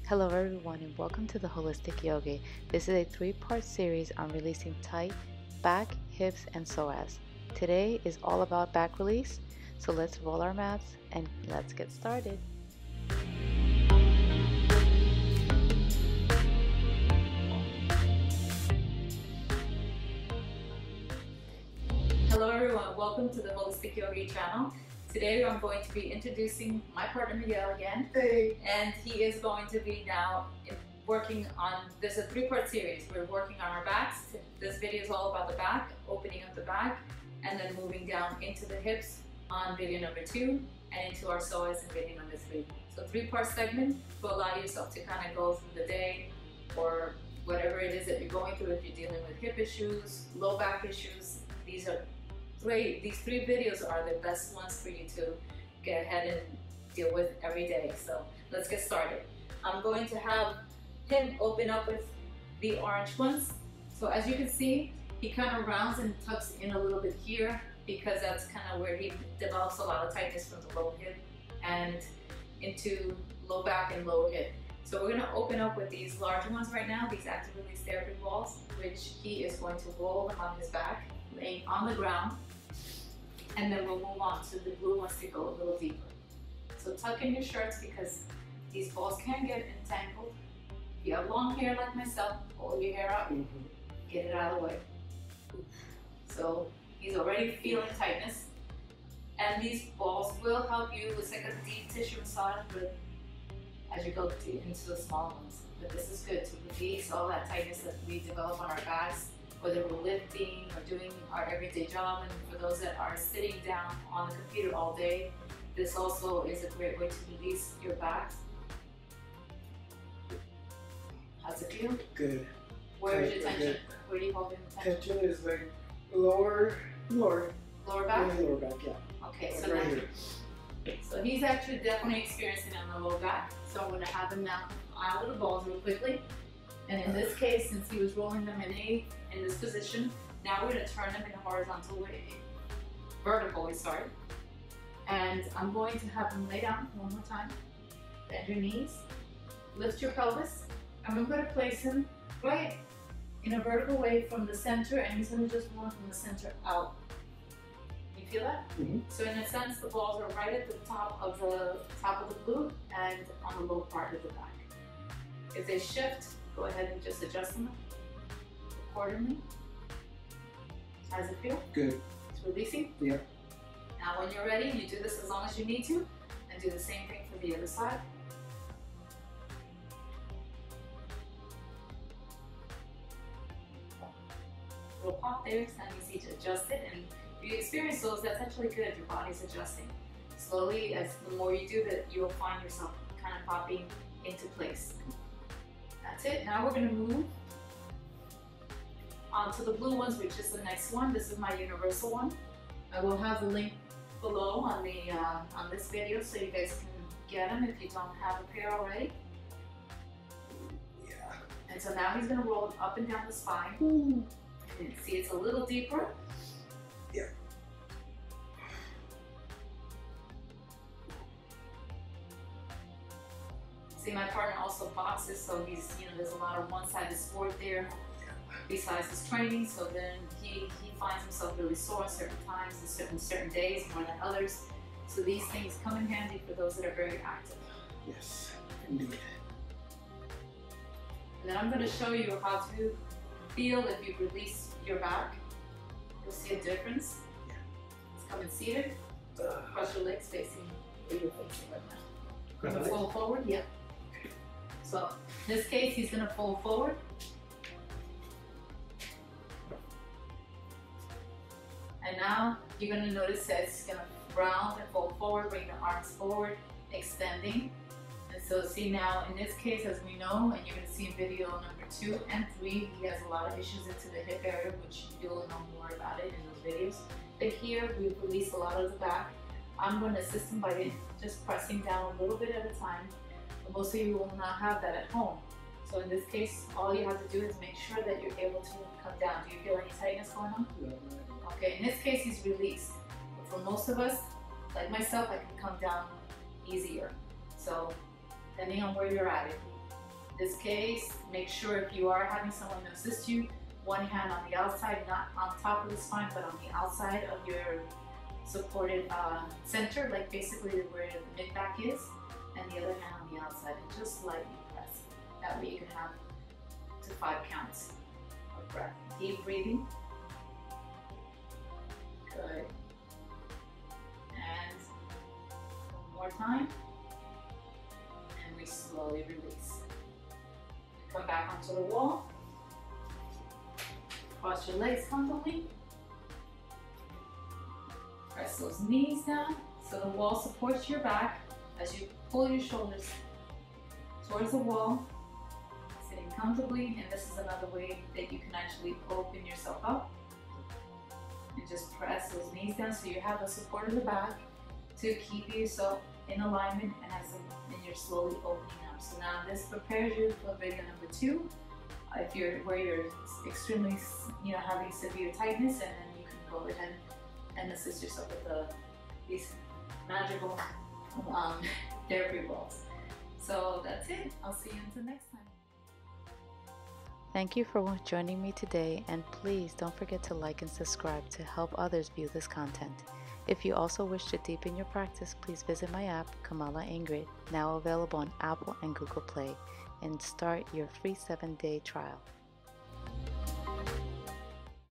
Hello everyone and welcome to the Holistic-Yogi. This is a three-part series on releasing tight back, hips, and psoas. Today is all about back release, so let's roll our mats and let's get started. Hello everyone, welcome to the Holistic-Yogi channel. Today I'm going to be introducing my partner Miguel again. Hey. And he is going to be now working on, there's a three-part series. We're working on our backs. This video is all about the back, opening up the back, and then moving down into the hips on video number 2 and into our psoas in video number 3. So three-part segment to allow yourself to kind of go through the day or whatever it is that you're going through. If you're dealing with hip issues, low back issues, these three videos are the best ones for you to get ahead and deal with every day. So let's get started. I'm going to have him open up with the orange ones. So as you can see, he kind of rounds and tucks in a little bit here because that's kind of where he develops a lot of tightness from the low hip and into low back and low hip. So we're going to open up with these larger ones right now, these active release therapy balls, which he is going to roll them on his back, laying on the ground. And then we'll move on to the blue ones to go a little deeper. So tuck in your shirts because these balls can get entangled. If you have long hair like myself, pull your hair out, get it out of the way. So he's already feeling tightness. And these balls will help you. It's like a deep tissue massage, but as you go into the small ones. But this is good to release all that tightness that we develop on our backs, whether we're lifting or doing our everyday job. And for those that are sitting down on the computer all day, this also is a great way to release your back. How's it feel? Good. Where is your tension? Where do you hold the tension? Tension is like lower back? Lower back, yeah. Okay, Like so right then, here. so he's actually definitely experiencing it on the low back. So I'm going to have him now out of the balls real quickly. And in this case, since he was rolling them in this position, now we're going to turn them in a horizontal way, vertical we start. And I'm going to have him lay down one more time, bend your knees, lift your pelvis, and I'm going to place him right in a vertical way from the center, and he's going to just roll from the center out. You feel that? Mm-hmm. So in a sense, the balls are right at the top of the glute and on the low part of the back. If they shift, go ahead and just adjust them accordingly. How does it feel? Good. It's releasing? Yeah. Now when you're ready, you do this as long as you need to, and do the same thing for the other side. Little pop there, it's not easy to adjust it, and if you experience those, that's actually good. Your body's adjusting. Slowly, as the more you do that, you will find yourself kind of popping into place. That's it. Now we're going to move onto the blue ones, which is the next one. This is my universal one. I will have the link below on the on this video so you guys can get them if you don't have a pair already. Yeah. And so now he's going to roll up and down the spine. Ooh. And see, it's a little deeper. Yeah. See, my partner also boxes, so he's, there's a lot of one-sided sport there besides his training. So then he finds himself really sore at certain times and certain days more than others. So these things come in handy for those that are very active. Yes, indeed. And then I'm going to show you how to feel if you release your back. You'll see a difference. Yeah. It's coming seated. Cross your legs facing where you're facing right now. Going to fold forward? Yep. So in this case, he's going to fold forward. And now you're going to notice that it's going to round and fold forward, bring the arms forward, extending. And so see now, in this case, as we know, and you're going to see in video number 2 and 3, he has a lot of issues into the hip area, which you'll know more about it in those videos. But here, we've released a lot of the back. I'm going to assist him by just pressing down a little bit at a time. But most of you will not have that at home. So in this case, all you have to do is make sure that you're able to come down. Do you feel any tightness going on? Yeah. Okay, in this case, he's released. But for most of us, like myself, I can come down easier. So depending on where you're at, if In this case, make sure if you are having someone to assist you, one hand on the outside, not on top of the spine, but on the outside of your supported center, like basically where the mid back is, and the other hand on the outside, and just slightly press. That way you can have to 5 counts of breath. Deep breathing. Good. And one more time. And we slowly release. Come back onto the wall. Cross your legs comfortably. Press those knees down so the wall supports your back as you pull your shoulders towards the wall, sitting comfortably. And this is another way that you can actually open yourself up. And just press those knees down so you have the support of the back to keep yourself in alignment and and you're slowly opening up. So now this prepares you for video number 2. If you're where you're extremely, having severe tightness, and then you can go ahead and assist yourself with these magical therapy balls. So that's it. I'll see you until next time. Thank you for joining me today, and please don't forget to like and subscribe to help others view this content. If you also wish to deepen your practice, please visit my app, Kamala Ingrid, now available on Apple and Google Play, and start your free 7-day trial.